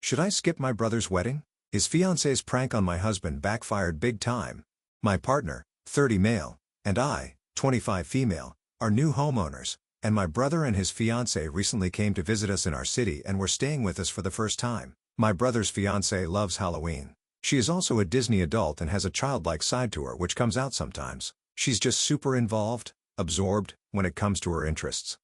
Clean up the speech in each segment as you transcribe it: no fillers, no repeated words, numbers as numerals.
Should I skip my brother's wedding? Is fiancé's prank on my husband backfired big time? My partner, 30 male, and I, 25 female, are new homeowners, and my brother and his fiancée recently came to visit us in our city and were staying with us for the first time. My brother's fiancée loves Halloween. She is also a Disney adult and has a childlike side to her which comes out sometimes. She's just super involved, absorbed, when it comes to her interests.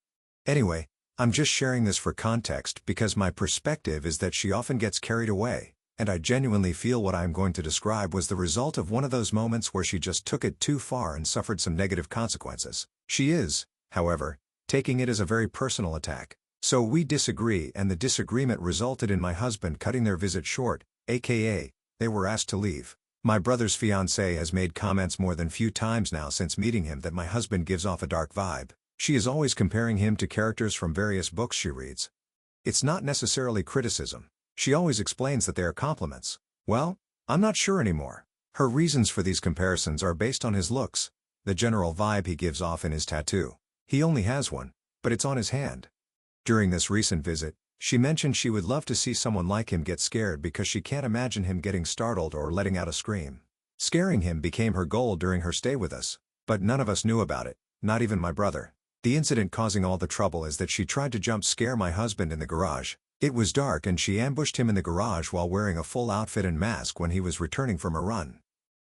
Anyway, I'm just sharing this for context because my perspective is that she often gets carried away, and I genuinely feel what I'm going to describe was the result of one of those moments where she just took it too far and suffered some negative consequences. She is, however, taking it as a very personal attack. So we disagree, and the disagreement resulted in my husband cutting their visit short, aka, they were asked to leave. My brother's fiancée has made comments more than few times now since meeting him that my husband gives off a dark vibe. She is always comparing him to characters from various books she reads. It's not necessarily criticism. She always explains that they are compliments. Well, I'm not sure anymore. Her reasons for these comparisons are based on his looks, the general vibe he gives off in his tattoo. He only has one, but it's on his hand. During this recent visit, she mentioned she would love to see someone like him get scared because she can't imagine him getting startled or letting out a scream. Scaring him became her goal during her stay with us, but none of us knew about it, not even my brother. The incident causing all the trouble is that she tried to jump scare my husband in the garage. It was dark and she ambushed him in the garage while wearing a full outfit and mask when he was returning from a run.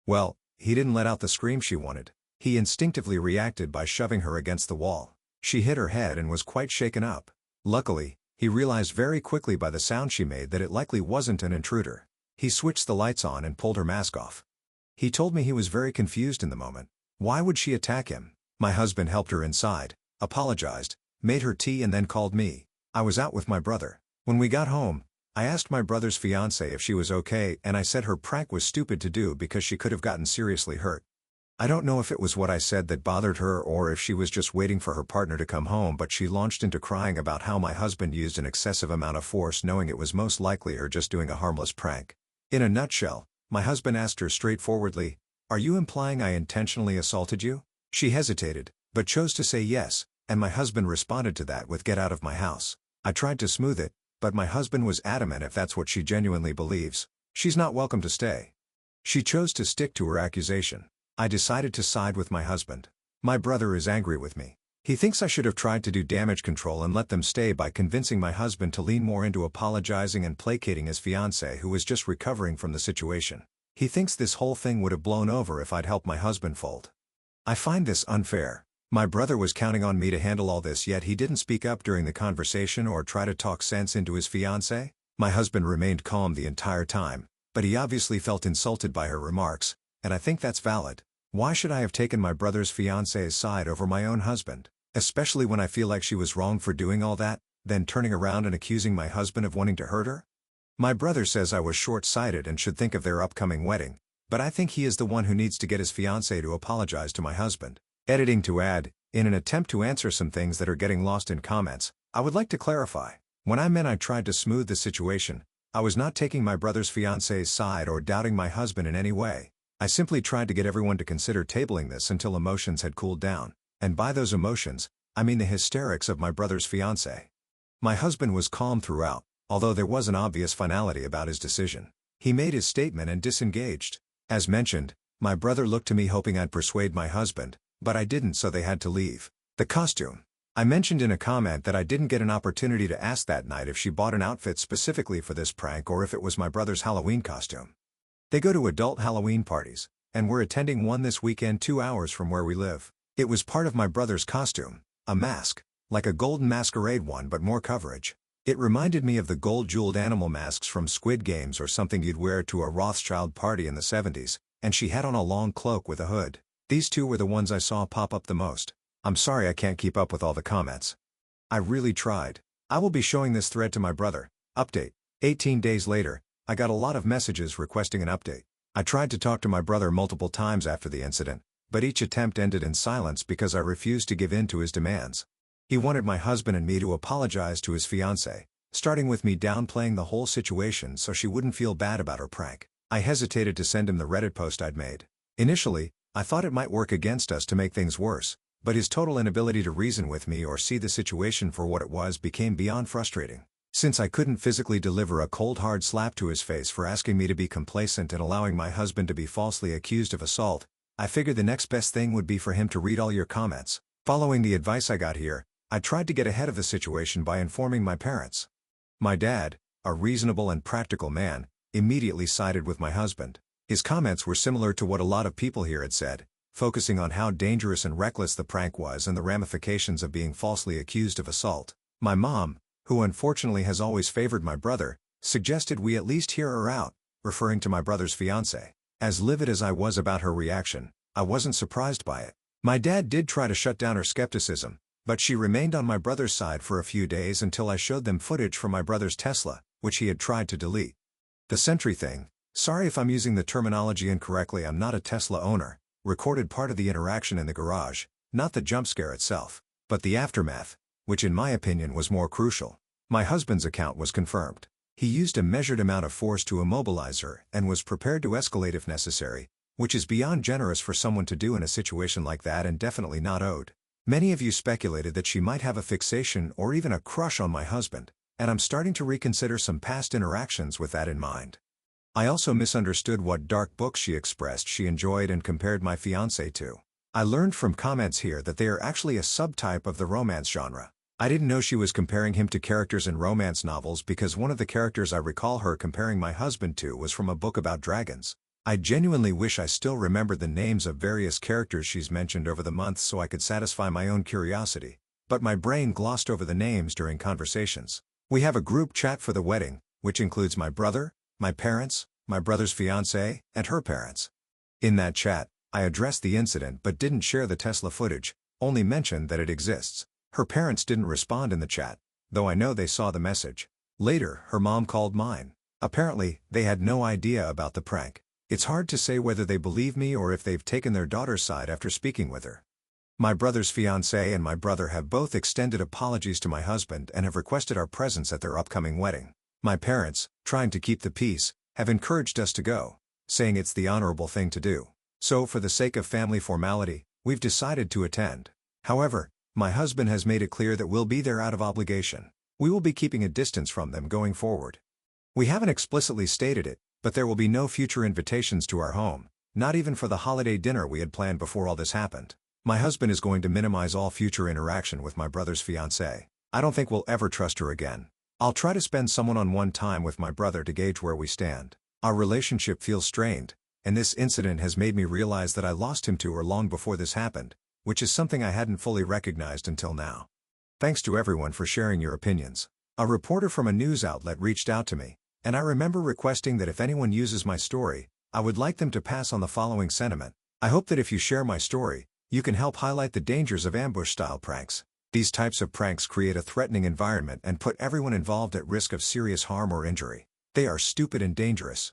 Well, he didn't let out the scream she wanted. He instinctively reacted by shoving her against the wall. She hit her head and was quite shaken up. Luckily, he realized very quickly by the sound she made that it likely wasn't an intruder. He switched the lights on and pulled her mask off. He told me he was very confused in the moment. Why would she attack him? My husband helped her inside, apologized, made her tea and then called me. I was out with my brother. When we got home, I asked my brother's fiancée if she was okay and I said her prank was stupid to do because she could have gotten seriously hurt. I don't know if it was what I said that bothered her or if she was just waiting for her partner to come home, but she launched into crying about how my husband used an excessive amount of force knowing it was most likely her just doing a harmless prank. In a nutshell, my husband asked her straightforwardly, "Are you implying I intentionally assaulted you?" She hesitated, but chose to say yes, and my husband responded to that with "Get out of my house." I tried to smooth it, but my husband was adamant if that's what she genuinely believes, she's not welcome to stay. She chose to stick to her accusation. I decided to side with my husband. My brother is angry with me. He thinks I should have tried to do damage control and let them stay by convincing my husband to lean more into apologizing and placating his fiancée who was just recovering from the situation. He thinks this whole thing would have blown over if I'd helped my husband fold. I find this unfair. My brother was counting on me to handle all this, yet he didn't speak up during the conversation or try to talk sense into his fiancée. My husband remained calm the entire time, but he obviously felt insulted by her remarks, and I think that's valid. Why should I have taken my brother's fiancé's side over my own husband, especially when I feel like she was wrong for doing all that, then turning around and accusing my husband of wanting to hurt her? My brother says I was short-sighted and should think of their upcoming wedding, but I think he is the one who needs to get his fiancée to apologize to my husband. Editing to add, in an attempt to answer some things that are getting lost in comments, I would like to clarify. When I meant I tried to smooth the situation, I was not taking my brother's fiancé's side or doubting my husband in any way. I simply tried to get everyone to consider tabling this until emotions had cooled down, and by those emotions, I mean the hysterics of my brother's fiancée. My husband was calm throughout, although there was an obvious finality about his decision. He made his statement and disengaged. As mentioned, my brother looked to me hoping I'd persuade my husband, but I didn't, so they had to leave. The costume. I mentioned in a comment that I didn't get an opportunity to ask that night if she bought an outfit specifically for this prank or if it was my brother's Halloween costume. They go to adult Halloween parties, and we're attending one this weekend 2 hours from where we live. It was part of my brother's costume, a mask, like a golden masquerade one but more coverage. It reminded me of the gold-jeweled animal masks from Squid Games or something you'd wear to a Rothschild party in the 70s, and she had on a long cloak with a hood. These two were the ones I saw pop up the most. I'm sorry I can't keep up with all the comments. I really tried. I will be showing this thread to my brother. Update. 18 days later, I got a lot of messages requesting an update. I tried to talk to my brother multiple times after the incident, but each attempt ended in silence because I refused to give in to his demands. He wanted my husband and me to apologize to his fiancée, starting with me downplaying the whole situation so she wouldn't feel bad about her prank. I hesitated to send him the Reddit post I'd made. Initially, I thought it might work against us to make things worse, but his total inability to reason with me or see the situation for what it was became beyond frustrating. Since I couldn't physically deliver a cold hard slap to his face for asking me to be complacent and allowing my husband to be falsely accused of assault, I figured the next best thing would be for him to read all your comments. Following the advice I got here, I tried to get ahead of the situation by informing my parents. My dad, a reasonable and practical man, immediately sided with my husband. His comments were similar to what a lot of people here had said, focusing on how dangerous and reckless the prank was and the ramifications of being falsely accused of assault. My mom, who unfortunately has always favored my brother, suggested we at least hear her out, referring to my brother's fiancée. As livid as I was about her reaction, I wasn't surprised by it. My dad did try to shut down her skepticism, but she remained on my brother's side for a few days until I showed them footage from my brother's Tesla, which he had tried to delete. The Sentry thing, sorry if I'm using the terminology incorrectly, I'm not a Tesla owner, recorded part of the interaction in the garage, not the jump scare itself, but the aftermath, which in my opinion was more crucial. My husband's account was confirmed. He used a measured amount of force to immobilize her and was prepared to escalate if necessary, which is beyond generous for someone to do in a situation like that and definitely not owed. Many of you speculated that she might have a fixation or even a crush on my husband, and I'm starting to reconsider some past interactions with that in mind. I also misunderstood what dark books she expressed she enjoyed and compared my fiancé to. I learned from comments here that they are actually a subtype of the romance genre. I didn't know she was comparing him to characters in romance novels because one of the characters I recall her comparing my husband to was from a book about dragons. I genuinely wish I still remembered the names of various characters she's mentioned over the months so I could satisfy my own curiosity, but my brain glossed over the names during conversations. We have a group chat for the wedding, which includes my brother, my parents, my brother's fiancée, and her parents. In that chat, I addressed the incident but didn't share the Tesla footage, only mentioned that it exists. Her parents didn't respond in the chat, though I know they saw the message. Later, her mom called mine. Apparently, they had no idea about the prank. It's hard to say whether they believe me or if they've taken their daughter's side after speaking with her. My brother's fiancée and my brother have both extended apologies to my husband and have requested our presence at their upcoming wedding. My parents, trying to keep the peace, have encouraged us to go, saying it's the honorable thing to do. So for the sake of family formality, we've decided to attend. However, my husband has made it clear that we'll be there out of obligation. We will be keeping a distance from them going forward. We haven't explicitly stated it, but there will be no future invitations to our home, not even for the holiday dinner we had planned before all this happened. My husband is going to minimize all future interaction with my brother's fiancée. I don't think we'll ever trust her again. I'll try to spend some one-on-one time with my brother to gauge where we stand. Our relationship feels strained, and this incident has made me realize that I lost him to her long before this happened, which is something I hadn't fully recognized until now. Thanks to everyone for sharing your opinions. A reporter from a news outlet reached out to me, and I remember requesting that if anyone uses my story, I would like them to pass on the following sentiment. I hope that if you share my story, you can help highlight the dangers of ambush-style pranks. These types of pranks create a threatening environment and put everyone involved at risk of serious harm or injury. They are stupid and dangerous.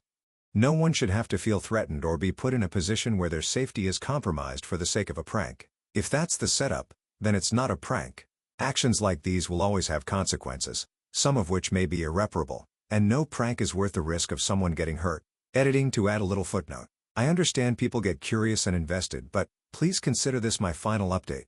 No one should have to feel threatened or be put in a position where their safety is compromised for the sake of a prank. If that's the setup, then it's not a prank. Actions like these will always have consequences, some of which may be irreparable, and no prank is worth the risk of someone getting hurt. Editing to add a little footnote. I understand people get curious and invested, but please consider this my final update.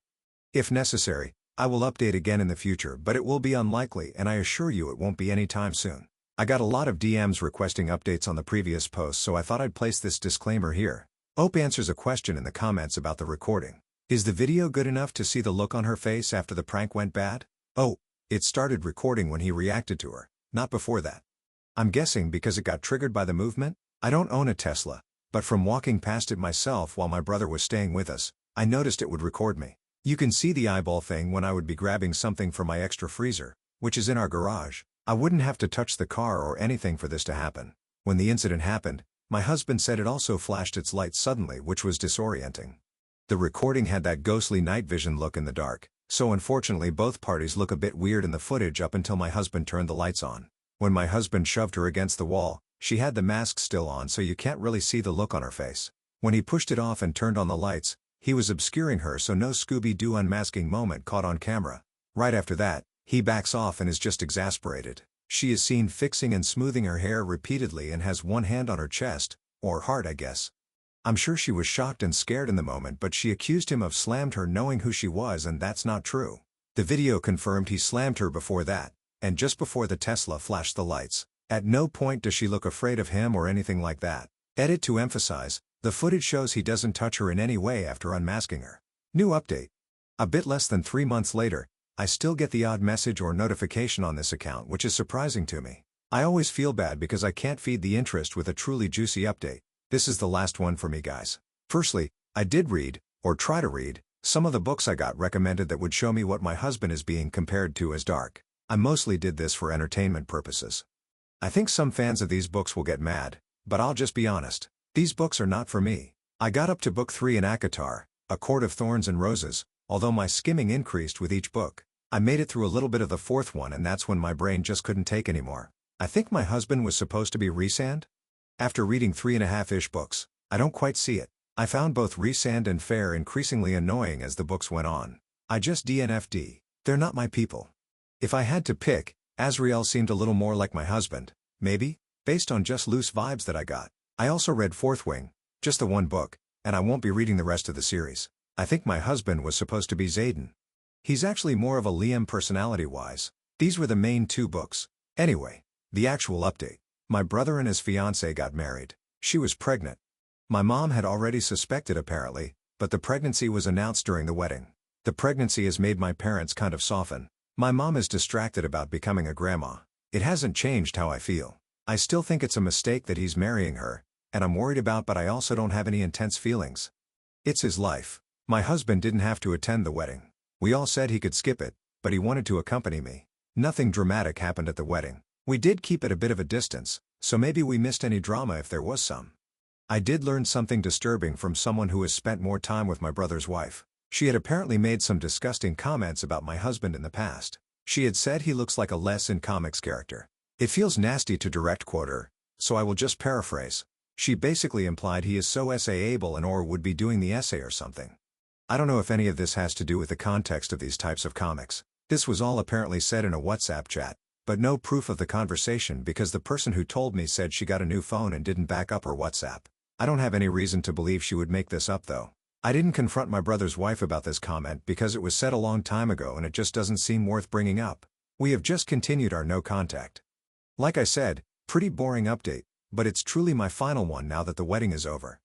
If necessary, I will update again in the future, but it will be unlikely and I assure you it won't be anytime soon. I got a lot of DMs requesting updates on the previous post, so I thought I'd place this disclaimer here. Ope answers a question in the comments about the recording. Is the video good enough to see the look on her face after the prank went bad? Oh, it started recording when he reacted to her, not before that. I'm guessing because it got triggered by the movement? I don't own a Tesla, but from walking past it myself while my brother was staying with us, I noticed it would record me. You can see the eyeball thing when I would be grabbing something from my extra freezer, which is in our garage. I wouldn't have to touch the car or anything for this to happen. When the incident happened, my husband said it also flashed its lights suddenly, which was disorienting. The recording had that ghostly night vision look in the dark, so unfortunately both parties look a bit weird in the footage up until my husband turned the lights on. When my husband shoved her against the wall, she had the mask still on, so you can't really see the look on her face. When he pushed it off and turned on the lights, he was obscuring her, so no Scooby-Doo unmasking moment caught on camera. Right after that, he backs off and is just exasperated. She is seen fixing and smoothing her hair repeatedly and has one hand on her chest, or heart I guess. I'm sure she was shocked and scared in the moment, but she accused him of slammed her knowing who she was, and that's not true. The video confirmed he slammed her before that, and just before the Tesla flashed the lights. At no point does she look afraid of him or anything like that. Edit to emphasize, the footage shows he doesn't touch her in any way after unmasking her. New update. A bit less than 3 months later, I still get the odd message or notification on this account, which is surprising to me. I always feel bad because I can't feed the interest with a truly juicy update. This is the last one for me, guys. Firstly, I did read, or try to read, some of the books I got recommended that would show me what my husband is being compared to as dark. I mostly did this for entertainment purposes. I think some fans of these books will get mad, but I'll just be honest. These books are not for me. I got up to book 3 in Akatar, A Court of Thorns and Roses, although my skimming increased with each book. I made it through a little bit of the 4th one, and that's when my brain just couldn't take anymore. I think my husband was supposed to be Rhysand? After reading 3.5-ish books, I don't quite see it. I found both Rhysand and Fair increasingly annoying as the books went on. I just DNFD. They're not my people. If I had to pick, Azriel seemed a little more like my husband, maybe, based on just loose vibes that I got. I also read Fourth Wing, just the one book, and I won't be reading the rest of the series. I think my husband was supposed to be Xaden. He's actually more of a Liam personality-wise. These were the main 2 books. Anyway, the actual update. My brother and his fiancée got married. She was pregnant. My mom had already suspected apparently, but the pregnancy was announced during the wedding. The pregnancy has made my parents kind of soften. My mom is distracted about becoming a grandma. It hasn't changed how I feel. I still think it's a mistake that he's marrying her, and I'm worried about, but I also don't have any intense feelings. It's his life. My husband didn't have to attend the wedding. We all said he could skip it, but he wanted to accompany me. Nothing dramatic happened at the wedding. We did keep at a bit of a distance, so maybe we missed any drama if there was some. I did learn something disturbing from someone who has spent more time with my brother's wife. She had apparently made some disgusting comments about my husband in the past. She had said he looks like a less in comics character. It feels nasty to direct quote her, so I will just paraphrase. She basically implied he is so essay-able and or would be doing the essay or something. I don't know if any of this has to do with the context of these types of comics. This was all apparently said in a WhatsApp chat, but no proof of the conversation because the person who told me said she got a new phone and didn't back up her WhatsApp. I don't have any reason to believe she would make this up though. I didn't confront my brother's wife about this comment because it was said a long time ago and it just doesn't seem worth bringing up. We have just continued our no contact. Like I said, pretty boring update, but it's truly my final one now that the wedding is over.